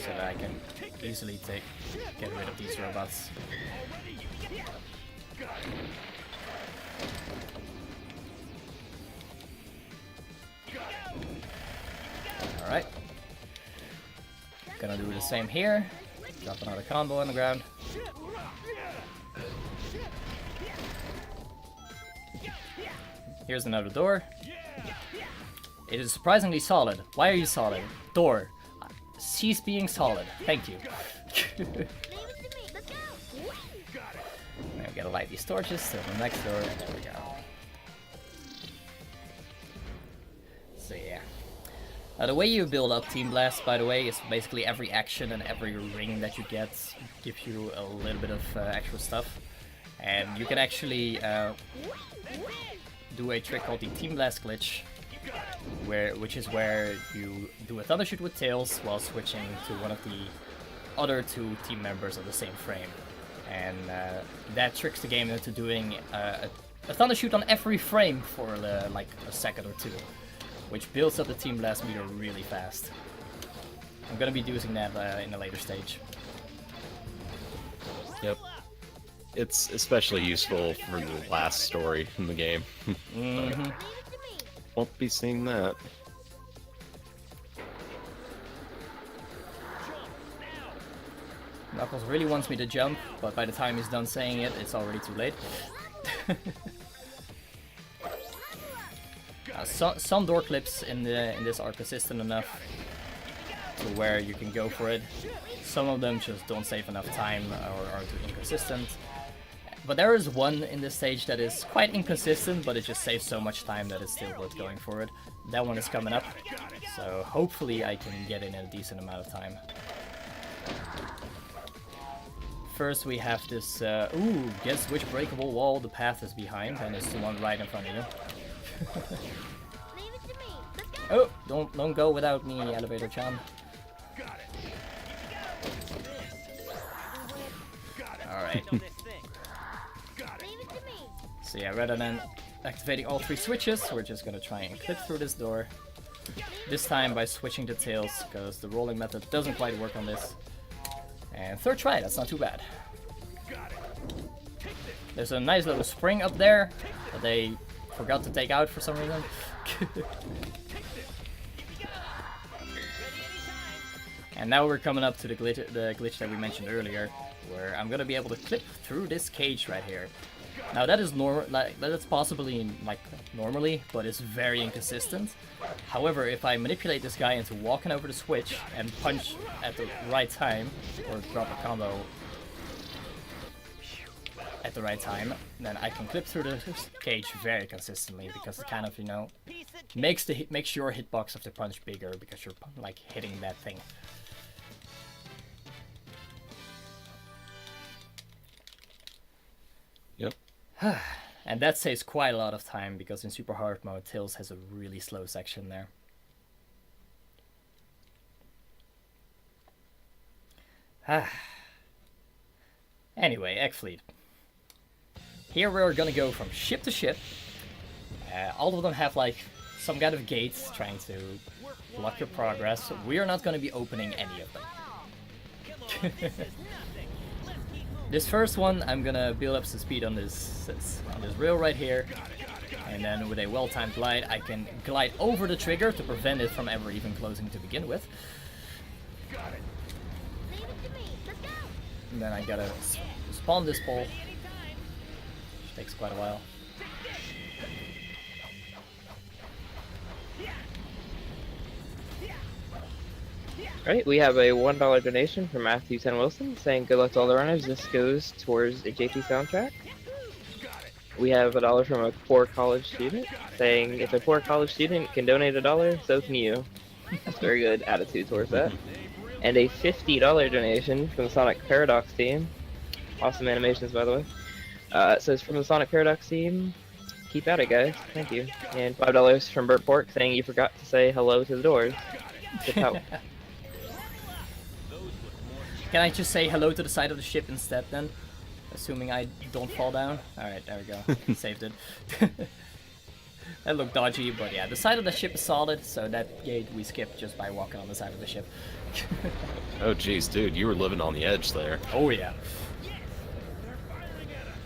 so that I can easily get rid of these robots. Alright. Gonna do the same here. Drop another combo on the ground. Here's another door. It is surprisingly solid. Why are you solid? Door. Cease being solid. Thank you.
Leave it to me. Let's go.
Now we gotta light these torches to the next door. There we go. So yeah. The way you build up Team Blast, by the way, is basically every action and every ring that you get gives you a little bit of extra stuff. And you can actually do a trick called the Team Blast glitch, which is where you do a thunder shoot with Tails while switching to one of the other two team members of the same frame. And that tricks the game into doing a thunder shoot on every frame for like a second or two, which builds up the Team Blast meter really fast. I'm gonna be using that in a later stage.
Yep. It's especially useful for the last story in the game.
Mm-hmm.
Won't be seeing that.
Knuckles really wants me to jump, but by the time he's done saying it, it's already too late. Some door clips in this are consistent enough to where you can go for it. Some of them just don't save enough time or are too inconsistent. But there is one in this stage that is quite inconsistent, but it just saves so much time that it's still worth going for it. That one is coming up, so hopefully I can get in a decent amount of time. First we have this, ooh, guess which breakable wall the path is behind, and it's the one right in front of you.
Leave it to me. Let's go.
Oh, don't go without me, Elevator-chan. Alright.
Leave it to me.
So yeah, rather than activating all three switches, we're just gonna try and clip through this door. This time by switching to Tails, because the rolling method doesn't quite work on this. And third try, that's not too bad. There's a nice little spring up there that they forgot to take out for some reason. And now we're coming up to the glitch that we mentioned earlier, where I'm gonna be able to clip through this cage right here. Now that is that's possibly normally, but it's very inconsistent. However, if I manipulate this guy into walking over the switch and punch at the right time, or drop a combo at the right time, then I can clip through the cage very consistently, because it kind of, you know, makes your hitbox of the punch bigger because you're like hitting that thing.
Yep.
And that saves quite a lot of time, because in super hard mode, Tails has a really slow section there. Anyway, Egg Fleet. Here we're gonna go from ship to ship. All of them have like some kind of gates trying to block your progress. We are not gonna be opening any of them. This first one, I'm gonna build up some speed on this rail right here, and then with a well-timed glide, I can glide over the trigger to prevent it from ever even closing to begin with.
Leave it to me. Let's go.
And then I gotta spawn this pole, which takes quite a while.
Right, we have a $1 donation from Matthew 10 Wilson saying good luck to all the runners. This goes towards a JT soundtrack. We have $1 from a poor college student saying if a poor college student can donate $1, so can you. That's very good attitude towards that. And a $50 donation from the Sonic Paradox team. Awesome animations, by the way. It says from the Sonic Paradox team, keep at it, guys. Thank you. And $5 from Burt Pork saying you forgot to say hello to the doors. Good help.
Can I just say hello to the side of the ship instead then? Assuming I don't fall down. Alright, there we go. Saved it. That looked dodgy, but yeah, the side of the ship is solid, so that gate we skipped just by walking on the side of the ship.
Oh geez, dude, you were living on the edge there.
Oh yeah.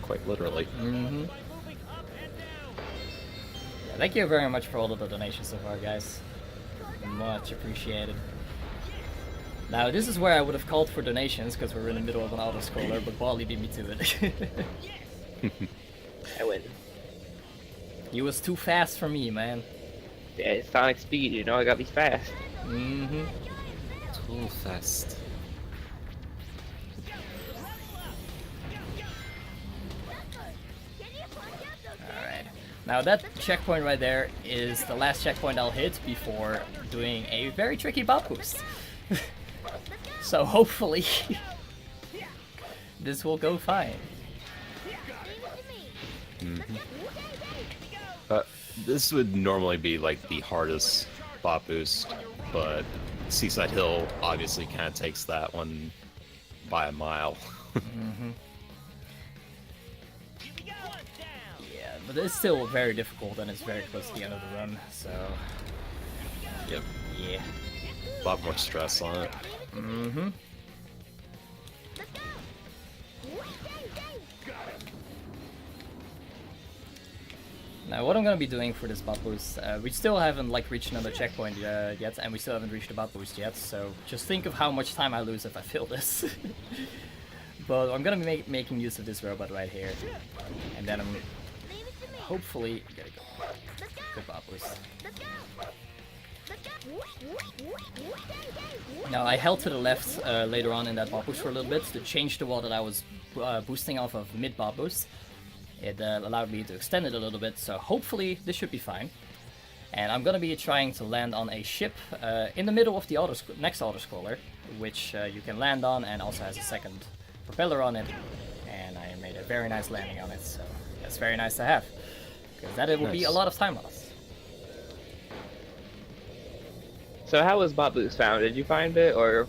Quite literally.
Mm-hmm. Yeah, thank you very much for all of the donations so far, guys. Much appreciated. Now, this is where I would have called for donations, because we're in the middle of an auto-scroller, but Wally beat me to it.
I win.
He was too fast for me, man.
Yeah, it's Sonic speed, you know, I gotta be fast.
Mm-hmm.
Too fast.
Alright. Now that checkpoint right there is the last checkpoint I'll hit before doing a very tricky bop boost. So hopefully this will go fine.
This would normally be like the hardest bot boost, but Seaside Hill obviously kind of takes that one by a mile.
Yeah, but it's still very difficult and it's very close to the end of the run, so
Yep,
yeah.
a lot more stress on it.
Mm-hmm. Now what I'm gonna be doing for this bot boost, we still haven't like reached another checkpoint yet, and we still haven't reached the bot boost yet, so just think of how much time I lose if I fail this. But I'm gonna be making use of this robot right here, and then I'm hopefully gonna go good bot boost. Now I held to the left later on in that bot boost for a little bit to change the wall that I was boosting off of mid bot boost. It allowed me to extend it a little bit, so hopefully this should be fine. And I'm gonna be trying to land on a ship in the middle of the next auto-scroller, which you can land on and also has a second propeller on it. And I made a very nice landing on it, so that's very nice to have. Because that it will be a lot of time loss.
So how was Bot Boost found? Did you find it, or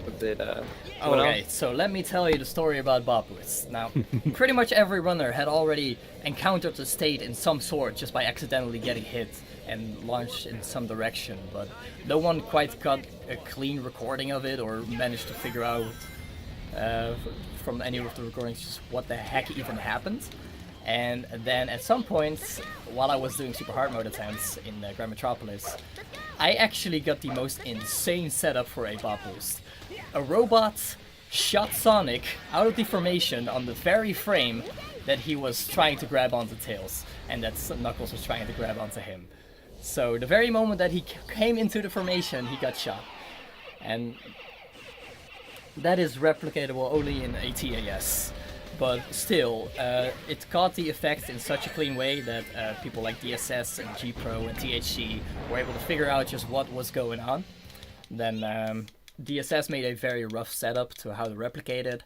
was it someone
Okay,
else?
so let me tell you the story about bot boosts. Now, pretty much every runner had already encountered the state in some sort just by accidentally getting hit and launched in some direction, but no one quite got a clean recording of it or managed to figure out from any of the recordings just what the heck even happened. And then at some point, while I was doing super hard mode attempts in Grand Metropolis, I actually got the most insane setup for a bot boost. A robot shot Sonic out of the formation on the very frame that he was trying to grab onto Tails, and that Knuckles was trying to grab onto him. So the very moment that he came into the formation, he got shot. And that is replicatable only in a TAS. But still, it caught the effect in such a clean way that people like DSS and G-Pro and THC were able to figure out just what was going on. Then DSS made a very rough setup to how to replicate it.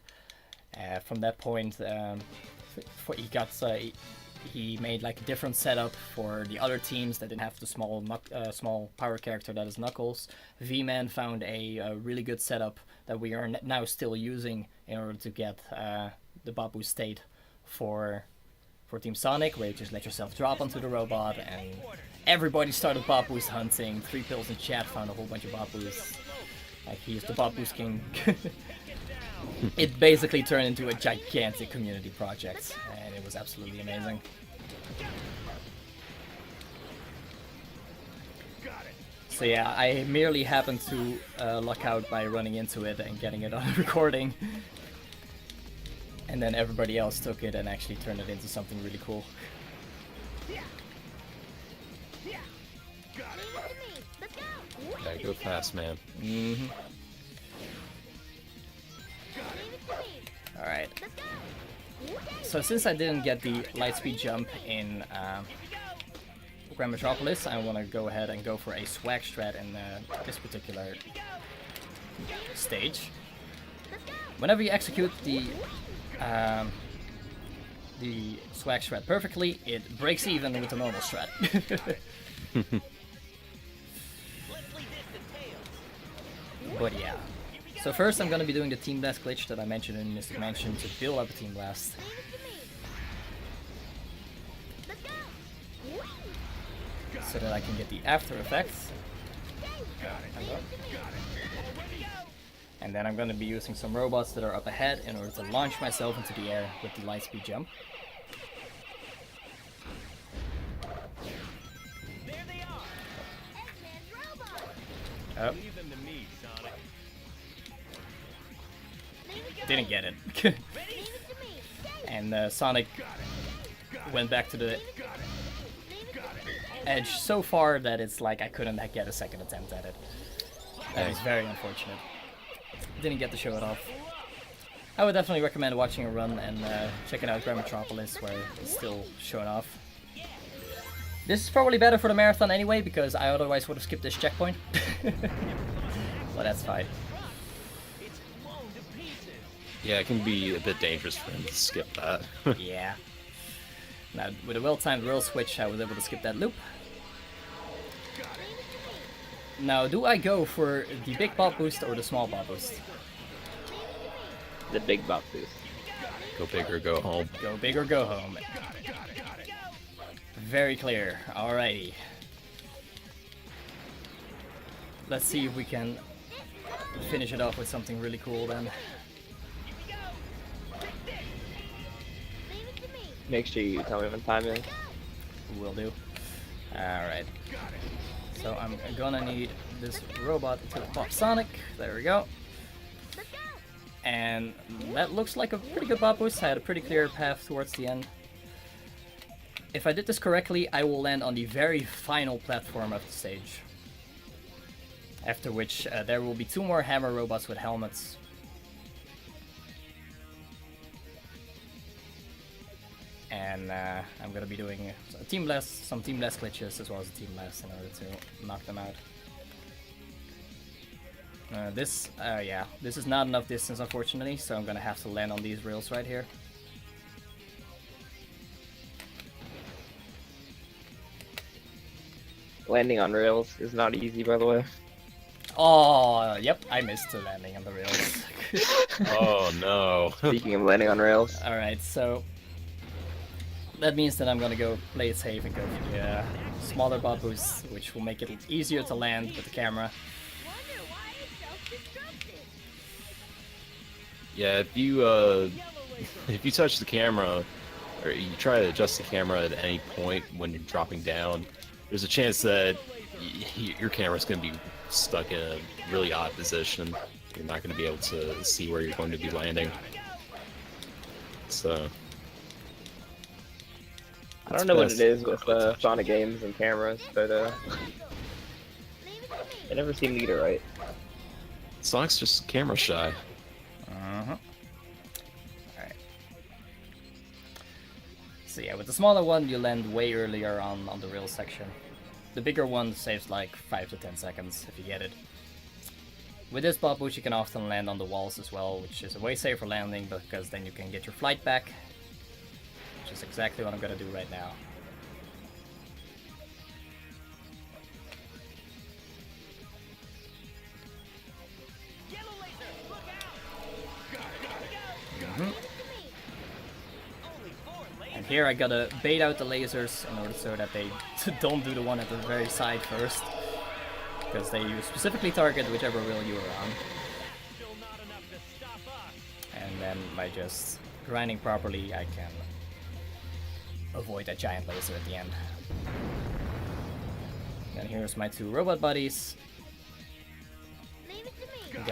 From that point, he made like a different setup for the other teams that didn't have the small power character that is Knuckles. V-Man found a really good setup that we are now still using in order to get the bot boost state for Team Sonic, where you just let yourself drop onto the robot, and everybody started bot boost hunting. 3 Pills in chat found a whole bunch of bot boosts. Like, he is the bot boost king. It basically turned into a gigantic community project, and it was absolutely amazing. So yeah, I merely happened to luck out by running into it and getting it on recording. And then everybody else took it and actually turned it into something really cool.
Gotta go fast, man.
Mm-hmm. Alright. So since I didn't get the lightspeed jump in Grand Metropolis, I want to go ahead and go for a swag strat in this particular stage. Whenever you execute the swag strat perfectly, it breaks even with the normal strat. But yeah. So first I'm gonna be doing the Team Blast glitch that I mentioned in Mystic Mansion to build up a Team Blast. So that I can get the after effects. And then I'm gonna be using some robots that are up ahead in order to launch myself into the air with the lightspeed jump.
There they are.
Oh.
Leave them to me, Sonic.
Didn't get it. And Sonic went back to the edge so far that it's like I couldn't get a second attempt at it. That is very unfortunate. Didn't get to show it off. I would definitely recommend watching a run and checking out Grand Metropolis where it's still showing off. This is probably better for the marathon anyway, because I otherwise would have skipped this checkpoint. Well, that's fine.
Yeah, it can be a bit dangerous for him to skip that.
Yeah. Now, with a well-timed roll switch, I was able to skip that loop. Now, do I go for the big bop boost or the small bop boost?
The big bop boost.
Go big or go home.
Go big or go home. Very clear. Alrighty. Let's see if we can finish it off with something really cool then.
Make sure you tell me when time is.
Will do. Alright. So I'm gonna need this robot to pop Sonic. There we go. And that looks like a pretty good bop boost. I had a pretty clear path towards the end. If I did this correctly, I will land on the very final platform of the stage. After which there will be 2 more hammer robots with helmets. And I'm gonna be doing some team blast glitches as well as a team blast in order to knock them out. This is not enough distance unfortunately, so I'm gonna have to land on these rails right here.
Landing on rails is not easy, by the way.
Oh, yep, I missed the landing on the rails.
Oh no.
Speaking of landing on rails.
Alright, so that means that I'm gonna go play it safe and go for the smaller bot boosts, which will make it easier to land with the camera.
Yeah, if you touch the camera, or you try to adjust the camera at any point when you're dropping down, there's a chance that your camera's going to be stuck in a really odd position. You're not going to be able to see where you're going to be landing. So
I don't know what it is with Sonic games and cameras, but they never seem to get it right.
Sonic's just camera shy.
Alright. So yeah, with the smaller one, you land way earlier on the rail section. The bigger one saves like 5 to 10 seconds if you get it. With this bot boost, you can often land on the walls as well, which is a way safer landing because then you can get your flight back. Which is exactly what I'm gonna do right now. And here I gotta bait out the lasers in order so that they don't do the one at the very side first. Because they specifically target whichever wheel you are on. And then by just grinding properly, I can avoid that giant laser at the end. And here's my 2 robot buddies.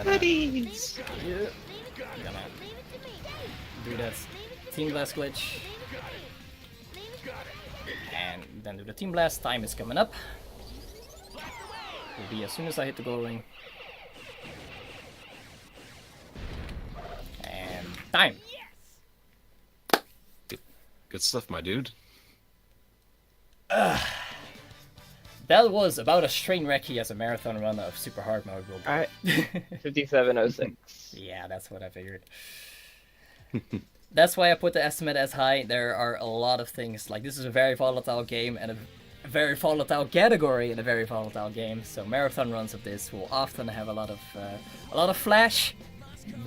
Buddies!
Yeah. I'm gonna do that team blast glitch. And then do the team blast. Time is coming up. Will be as soon as I hit the goal ring. And time!
Good stuff, my dude.
That was about as train wrecky as a marathon run of super hard mode will be.
Alright. 5706.
Yeah, that's what I figured. That's why I put the estimate as high. There are a lot of things, like this is a very volatile game and a very volatile category in a very volatile game, so marathon runs of this will often have a lot of flash,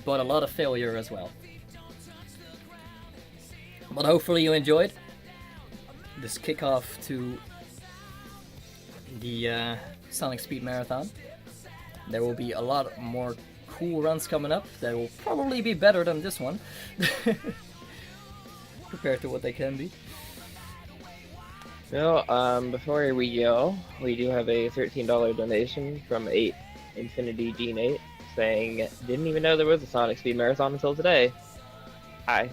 but a lot of failure as well. But hopefully you enjoyed this kickoff to the Sonic Speed Marathon. There will be a lot more cool runs coming up that will probably be better than this one compared to what they can be.
Well, before we go, we do have a $13 donation from 8 Infinity Gene 8 saying, didn't even know there was a Sonic Speed Marathon until today. Hi.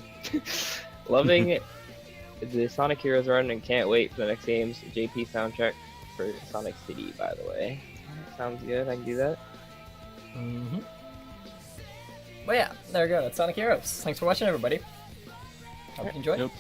Loving the Sonic Heroes run and can't wait for the next game's JP soundtrack. for Sonic City, by the way. Sounds good. I can do that.
Mm-hmm. Well, yeah, there we go. That's Sonic Heroes. Thanks for watching, everybody. Hope you enjoyed.
Nope.